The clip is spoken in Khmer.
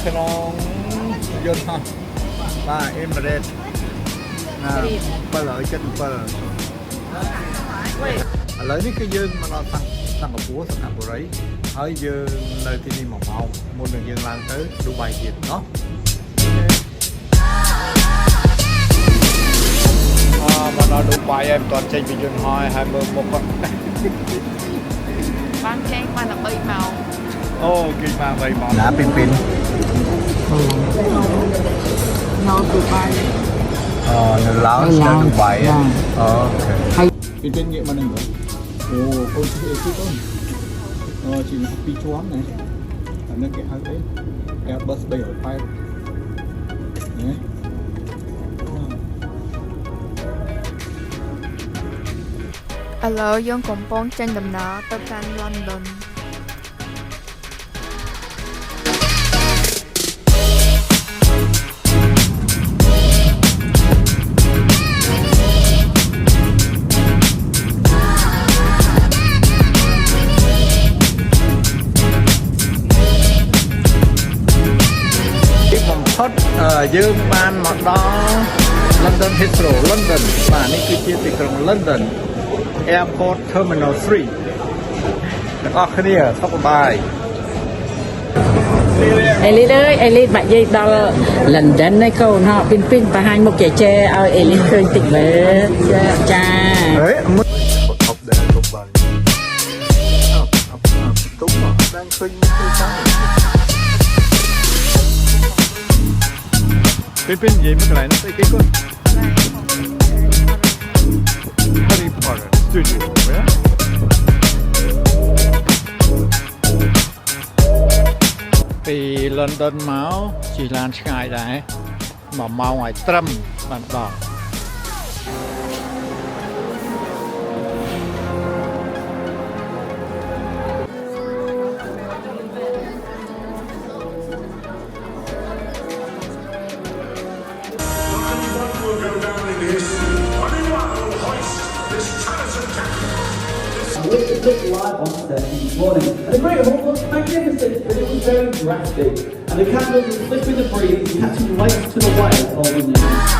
ក្នុងយន្តហោះបាទ Emirates ណា777ឥឡូវនេះគឺយើងមកដល់សិង្ហបុរីសង្ហបុរីហើយយើងនៅទីនេះ1ម៉ោងមុននឹងយើងឡើងទៅឌូបៃទៀតเนาะមកដល់ឌូបៃហើយមិនទាន់ចេញពីយន្តហោះហើយមើលមុខគាត់បានចេញបាន3ម៉ោងអូគេបាន3ម៉ោងណាពីពីនៅឌូបៃនៅឡាវនៅឌូបៃអូខេហើយពីពីងាកមកនឹងអូកូនជិះអីទៀតកូនជិះពីរជាន់ណាអានេះគេហៅអី Airbus 380ណាឥឡូវយើងកំពុងចេញដំណើរទៅកាន់ London យើងបានមកដល់ London Heathrow London បាទនេះគឺជាទីក្រុង London Airport Terminal 3ទាំងអស់គ្នាសុខសប្បាយអេលីនអើយអេលីនបាក់យាយដល់ London ឯកូនហោពីនបង្ហាញមុខចែកឲ្យអេលីនឃើញតិចមើលចាហេមុខថប់ដែរទុកបាយទុកមកđangឃើញទៅតាមពេលនិយាយមកកន្លែងនោះស្អីគេគាត់ Harry Potter Studio ពី London មកជិះឡានឆ្ងាយដែរ1ម៉ោងឲ្យត្រឹមបានដល់Took live on set this morning. And the Great Hall looked magnificent, but it was very drastic. And the cameras were flipping the breeze, catching lights to the wires holding them.